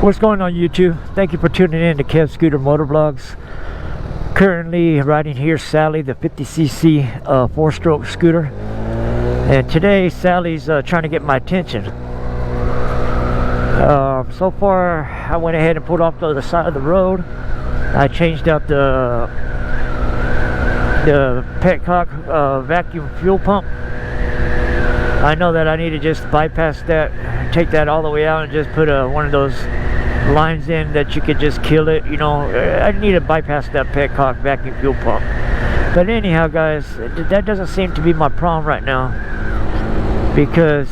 What's going on, YouTube? Thank you for tuning in to Kev Scooter Motovlogs. Currently riding here Sally, the 50cc 4-stroke scooter, and today Sally's trying to get my attention. So far I went ahead and pulled off to the side of the road. I changed out the petcock vacuum fuel pump. I know that I need to just bypass that, take that all the way out and just put one of those lines in that you could just kill it. You know, I need to bypass that petcock vacuum fuel pump. But anyhow, guys, that doesn't seem to be my problem right now, because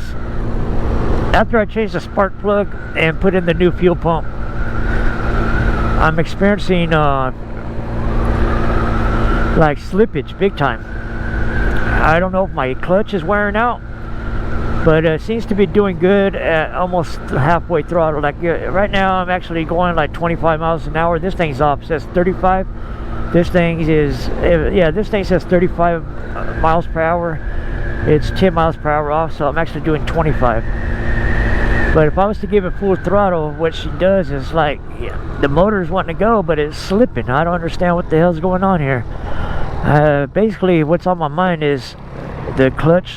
after I changed the spark plug and put in the new fuel pump, I'm experiencing like slippage big time. I don't know if my clutch is wearing out, but it seems to be doing good at almost halfway throttle. Like right now I'm actually going like 25 miles an hour. This thing's off, it says 35. This thing is, yeah, this thing says 35 miles per hour. It's 10 miles per hour off, so I'm actually doing 25. But if I was to give it full throttle, what she does is like, the motor's wanting to go, but it's slipping. I don't understand what the hell's going on here. Basically what's on my mind is the clutch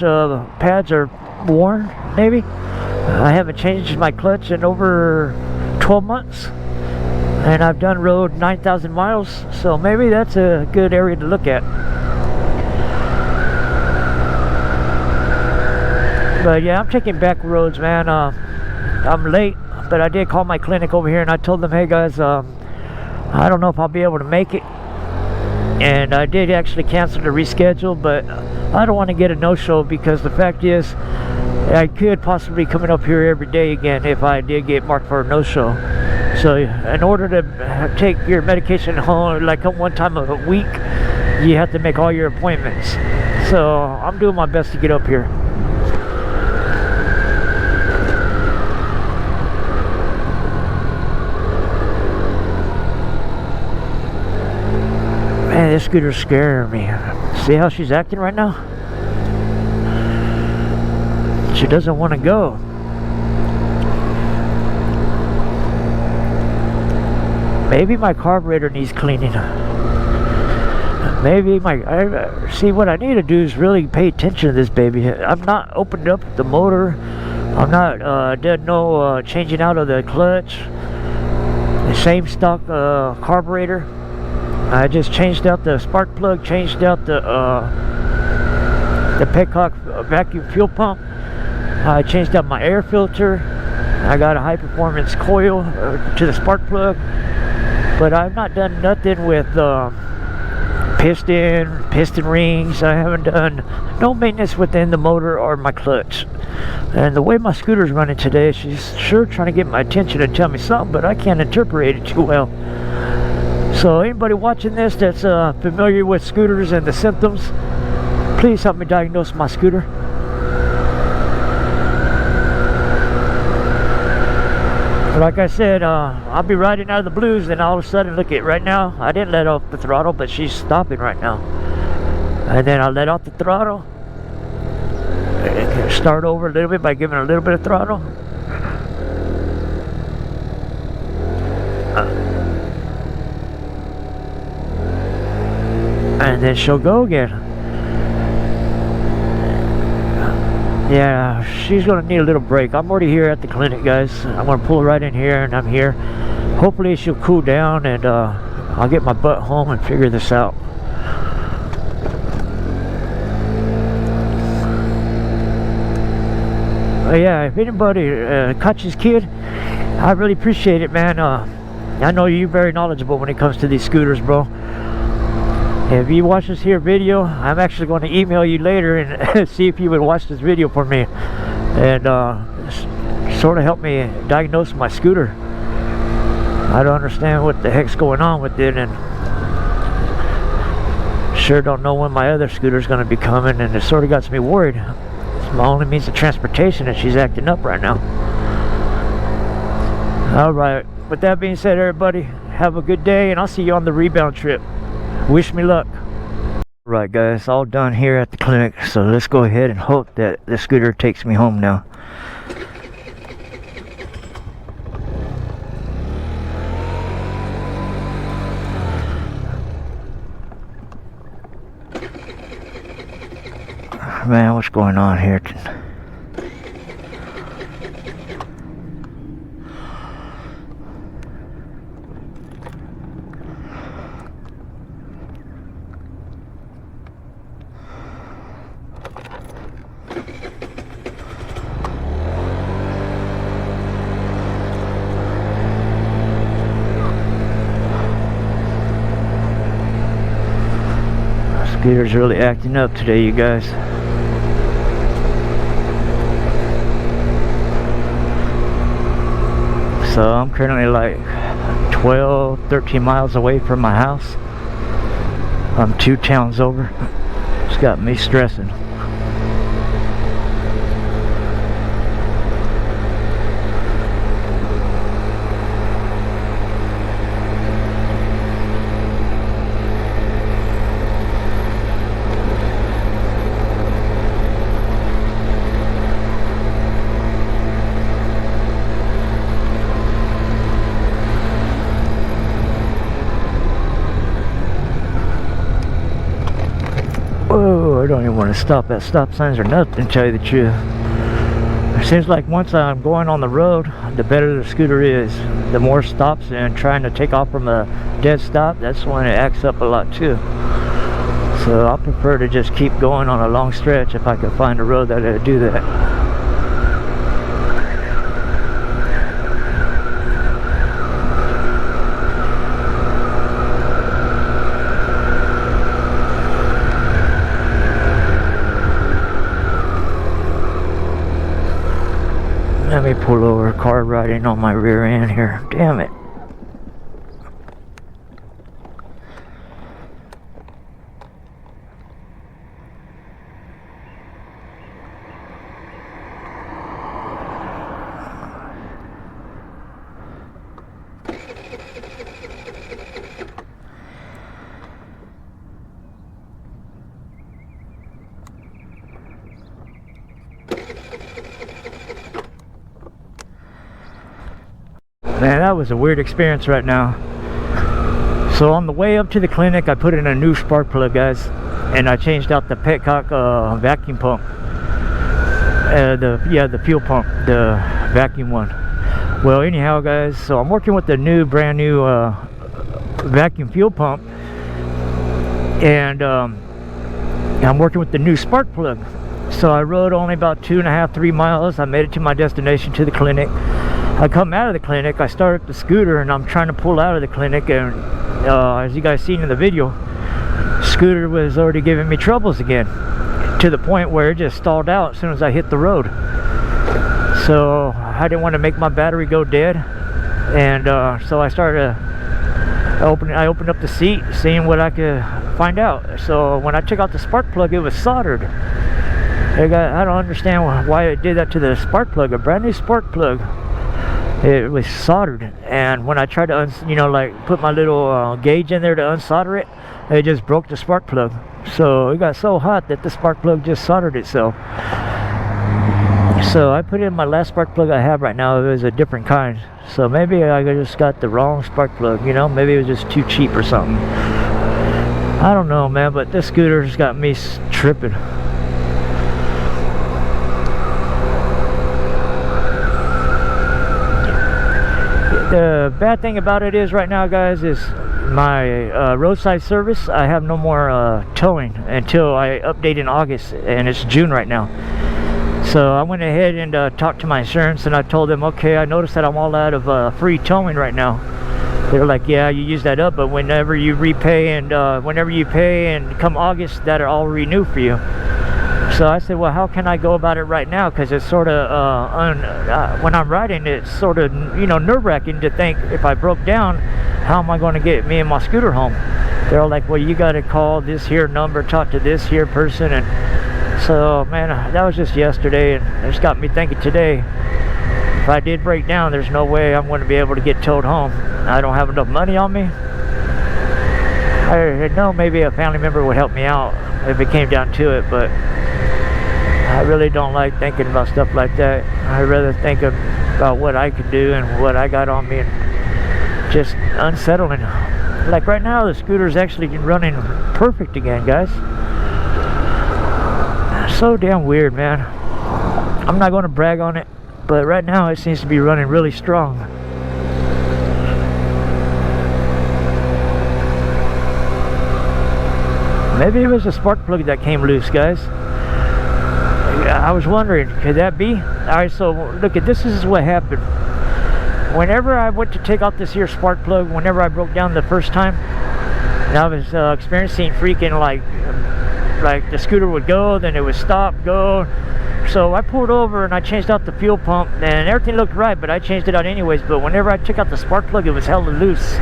pads are worn, maybe. I haven't changed my clutch in over 12 months, and I've done rode 9,000 miles, so maybe that's a good area to look at. But yeah, I'm taking back roads, man. I'm late, but I did call my clinic over here and I told them, hey guys, I don't know if I'll be able to make it. And I did actually cancel the reschedule, but I don't want to get a no-show, because the fact is I could possibly be coming up here every day again if I did get marked for a no-show. So in order to take your medication home like one time a week, you have to make all your appointments. So I'm doing my best to get up here. Man, this scooter's scaring me. See how she's acting right now? She doesn't want to go. Maybe my carburetor needs cleaning. Maybe see, what I need to do is really pay attention to this baby. I'm not opened up the motor. I'm not did no changing out of the clutch. The same stock carburetor. I just changed out the spark plug, changed out the petcock vacuum fuel pump. I changed out my air filter. I got a high performance coil to the spark plug, but I've not done nothing with piston rings. I haven't done no maintenance within the motor or my clutch. And the way my scooter's running today, she's sure trying to get my attention and tell me something, but I can't interpret it too well. So anybody watching this that's familiar with scooters and the symptoms, please help me diagnose my scooter. Like I said, I'll be riding out of the blues, and all of a sudden, look at right now, I didn't let off the throttle, but she's stopping right now. And then I let off the throttle, start over a little bit by giving a little bit of throttle. And then she'll go again. Yeah, she's gonna need a little break. I'm already here at the clinic, guys. I'm gonna pull right in here, and I'm here. Hopefully she'll cool down, and I'll get my butt home and figure this out. Yeah, if anybody catches kid, I really appreciate it, man. I know you're very knowledgeable when it comes to these scooters, bro. If you watch this here video, I'm actually going to email you later and see if you would watch this video for me, and sort of help me diagnose my scooter. I don't understand what the heck's going on with it, and sure don't know when my other scooter's going to be coming, and it sort of got me worried. It's my only means of transportation, and she's acting up right now. Alright, with that being said, everybody, have a good day, and I'll see you on the rebound trip. Wish me luck. Right, guys, all done here at the clinic, so let's go ahead and hope that the scooter takes me home now. Man, what's going on here? Scooter's really acting up today, you guys. So I'm currently like 13 miles away from my house. I'm 2 towns over. It's got me stressing. Whoa, I don't even want to stop at stop signs or nothing, to tell you the truth. It seems like once I'm going on the road, the better the scooter is. The more stops and trying to take off from a dead stop, that's when it acts up a lot too. So I prefer to just keep going on a long stretch if I can find a road that'll do that. Let me pull over, car riding on my rear end here. Damn it. Man, that was a weird experience right now. So on the way up to the clinic, I put in a new spark plug, guys, and I changed out the Petcock vacuum pump. The fuel pump, the vacuum one. Well, anyhow, guys, so I'm working with the brand new vacuum fuel pump, and I'm working with the new spark plug. So I rode only about 2.5–3 miles. I made it to my destination, to the clinic. I come out of the clinic, I start up the scooter, and I'm trying to pull out of the clinic, and as you guys seen in the video, scooter was already giving me troubles again, to the point where it just stalled out as soon as I hit the road. So I didn't want to make my battery go dead, and so I started I opened up the seat, seeing what I could find out. So when I took out the spark plug, it was soldered. I don't understand why it did that to the spark plug, a brand new spark plug. It was soldered, and when I tried to put my little gauge in there to unsolder it, it just broke the spark plug. So it got so hot that the spark plug just soldered itself. So I put in my last spark plug I have right now. It was a different kind, so maybe I just got the wrong spark plug, maybe it was just too cheap or something. I don't know, man, but this scooter's got me tripping. The bad thing about it is right now, guys, is my roadside service. I have no more towing until I update in August, and it's June right now. So I went ahead and talked to my insurance, and I told them, okay, I noticed that I'm all out of free towing right now. They're like, yeah, you use that up, but whenever you repay and whenever you pay and come August, that'll all renew for you. So I said, well, how can I go about it right now? Because it's sort of, when I'm riding, it's sort of, nerve-wracking to think, if I broke down, how am I going to get me and my scooter home? They're like, well, you got to call this here number, talk to this here person. And so, man, that was just yesterday, and it's got me thinking today, if I did break down, there's no way I'm going to be able to get towed home. I don't have enough money on me. I know maybe a family member would help me out if it came down to it, but I really don't like thinking about stuff like that. I'd rather think about what I could do and what I got on me, and just unsettling. Like right now, the scooter's actually running perfect again, guys. So damn weird, man. I'm not going to brag on it, but right now it seems to be running really strong. Maybe it was a spark plug that came loose, guys. I was wondering, could that be? Alright, so look at this. Is what happened. Whenever I went to take out this here spark plug, whenever I broke down the first time, and I was experiencing freaking like the scooter would go, then it would stop, go. So I pulled over and I changed out the fuel pump, and everything looked right, but I changed it out anyways. But whenever I took out the spark plug, it was hella loose.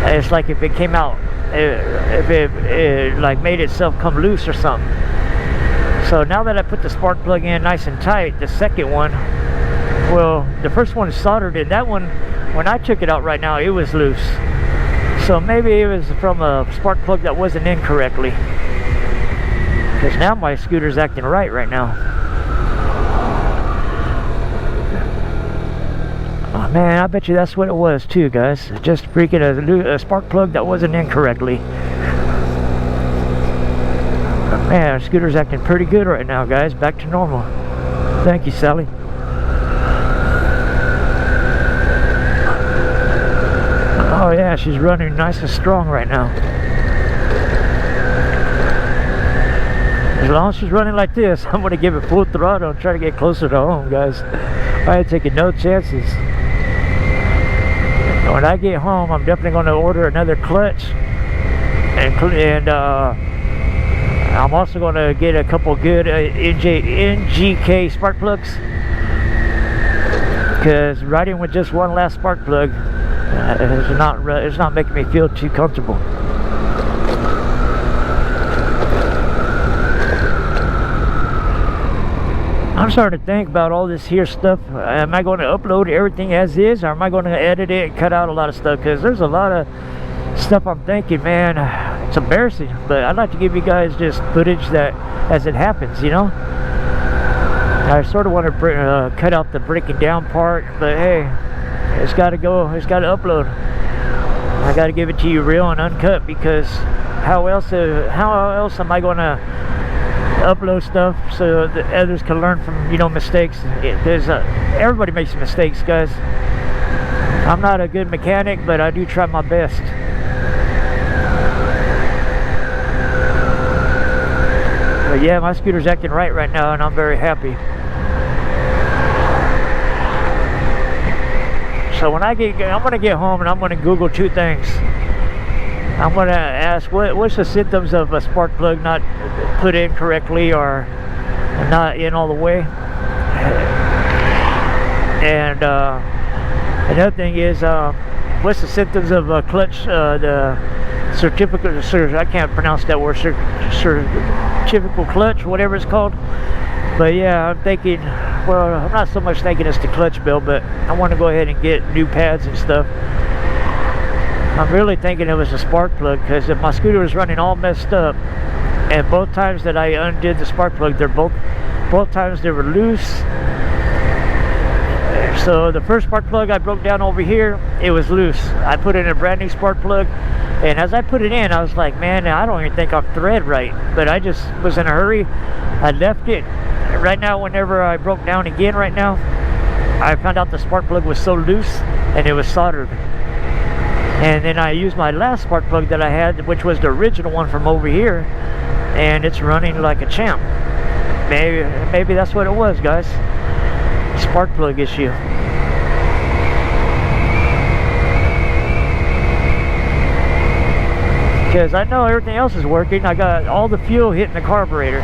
It's like if it came out, if it like made itself come loose or something. So now that I put the spark plug in nice and tight, the second one, well, the first one is soldered in. That one, when I took it out right now, it was loose. So maybe it was from a spark plug that wasn't in correctly. Because now my scooter's acting right now. Oh man, I bet you that's what it was too, guys. Just freaking a spark plug that wasn't in correctly. Man, our scooter's acting pretty good right now, guys. Back to normal. Thank you, Sally. Oh yeah, she's running nice and strong right now. As long as she's running like this, I'm going to give it full throttle and try to get closer to home, guys. I ain't taking no chances. When I get home, I'm definitely going to order another clutch. And I'm also going to get a couple good NGK spark plugs. Because riding with just one last spark plug it's not making me feel too comfortable. I'm starting to think about all this here stuff. Am I going to upload everything as is, or am I going to edit it and cut out a lot of stuff? Because there's a lot of stuff I'm thinking, man, it's embarrassing. But I'd like to give you guys just footage that as it happens, you know. I sort of want to cut out the breaking down part, but hey, it's got to go. It's got to upload. I got to give it to you real and uncut, because how else am I going to upload stuff so that others can learn from, you know, mistakes? There's everybody makes mistakes, guys. I'm not a good mechanic, but I do try my best. But yeah, my scooter's acting right now, and I'm very happy. So when I'm gonna get home, and I'm gonna Google two things. I'm gonna ask what's the symptoms of a spark plug not put in correctly or not in all the way. And another thing is what's the symptoms of a clutch, the certificate, I can't pronounce that word, certificate clutch, whatever it's called. But yeah, I'm thinking, well, I'm not so much thinking it's the clutch belt, but I want to go ahead and get new pads and stuff. I'm really thinking it was a spark plug, because if my scooter was running all messed up, and both times that I undid the spark plug, both times they were loose. So the first spark plug I broke down over here, it was loose. I put in a brand new spark plug, and as I put it in, I was like, man, I don't even think I've thread right. But I just was in a hurry. I left it. Right now, whenever I broke down again right now, I found out the spark plug was so loose and it was soldered. And then I used my last spark plug that I had, which was the original one from over here, and it's running like a champ. Maybe that's what it was, guys. Spark plug issue. Because I know everything else is working. I got all the fuel hitting the carburetor.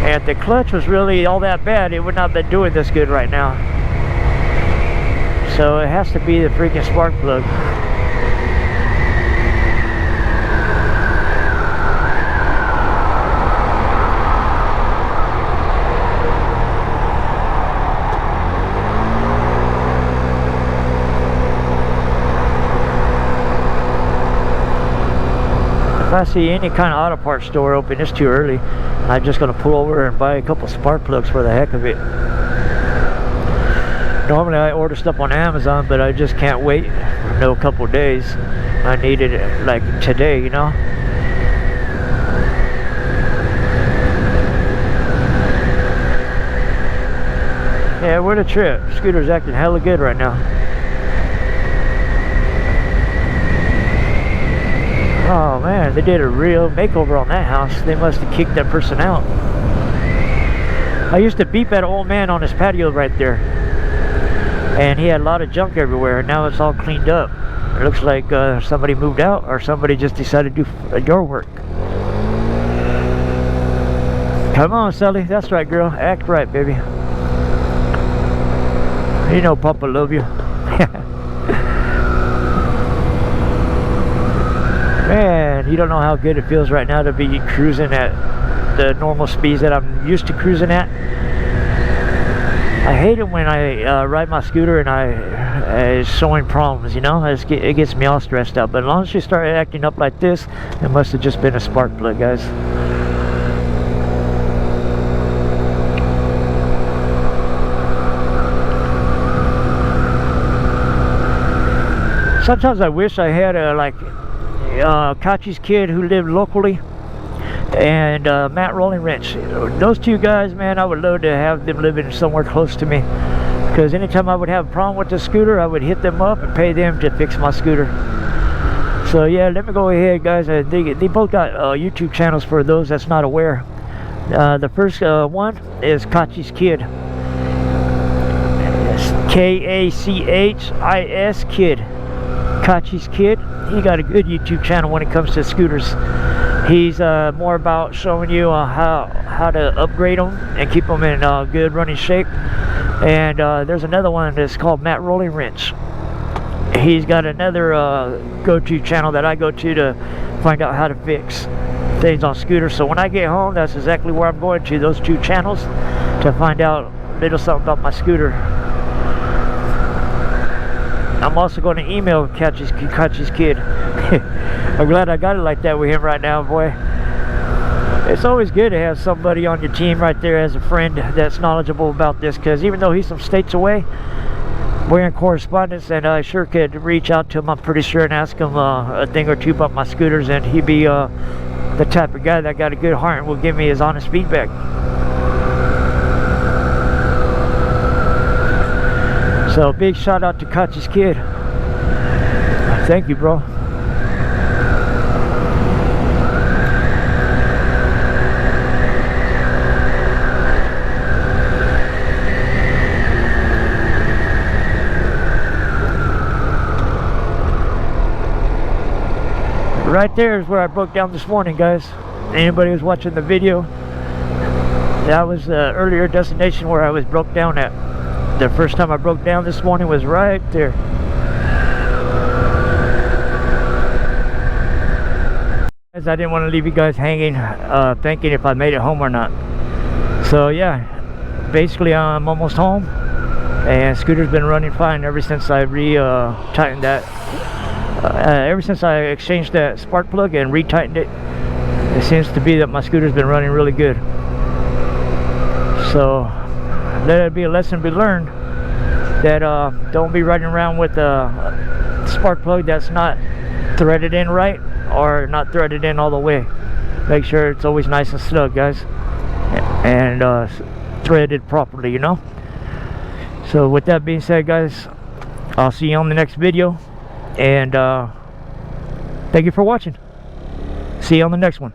And if the clutch was really all that bad, it would not have been doing this good right now. So it has to be the freaking spark plug. If I see any kind of auto parts store open, it's too early. I'm just going to pull over and buy a couple spark plugs for the heck of it. Normally I order stuff on Amazon, but I just can't wait for a couple days. I need it like today, you know. what a trip. Scooter's acting hella good right now. Oh man, they did a real makeover on that house. They must have kicked that person out. I used to beep at an old man on his patio right there, and he had a lot of junk everywhere. Now it's all cleaned up. It looks like somebody moved out, or somebody just decided to do door work. Come on, Sally. That's right, girl. Act right, baby. You know Papa love you. Man, you don't know how good it feels right now to be cruising at the normal speeds that I'm used to cruising at. I hate it when I ride my scooter and it's showing problems, you know. It gets me all stressed out. But as long as you start acting up like this, it must have just been a spark plug, guys. Sometimes I wish I had a Kachi's kid who lived locally, and Matt Rolling Wrench. Those two guys, man, I would love to have them living somewhere close to me, because anytime I would have a problem with the scooter, I would hit them up and pay them to fix my scooter. So yeah, let me go ahead, guys. They both got YouTube channels for those that's not aware. The first one is Kachi's Kid. It's K-A-C-H-I-S Kid. Kachi's Kid. He got a good YouTube channel when it comes to scooters. He's more about showing you how to upgrade them and keep them in good running shape. And there's another one that's called Matt Rolling Wrench. He's got another go-to channel that I go to find out how to fix things on scooters. So when I get home, that's exactly where I'm going to, those two channels, to find out a little something about my scooter. I'm also going to email Kachi's Kid. I'm glad I got it like that with him right now, boy. It's always good to have somebody on your team right there as a friend that's knowledgeable about this, because even though he's some states away, we're in correspondence, and I sure could reach out to him, I'm pretty sure, and ask him a thing or two about my scooters, and he'd be the type of guy that got a good heart and will give me his honest feedback. So big shout out to Kachi's Kid. Thank you, bro. Right there is where I broke down this morning, guys. Anybody who's watching the video, that was the earlier destination where I was broke down at. The first time I broke down this morning was right there. Guys, I didn't want to leave you guys hanging, thinking if I made it home or not. So yeah, basically I'm almost home, and scooter's been running fine ever since I tightened that. Ever since I exchanged that spark plug and retightened it, it seems to be that my scooter's been running really good. So let it be a lesson to be learned that don't be riding around with a spark plug that's not threaded in right, or not threaded in all the way. Make sure it's always nice and snug, guys, and threaded properly, you know. So with that being said, guys, I'll see you on the next video, and thank you for watching. See you on the next one.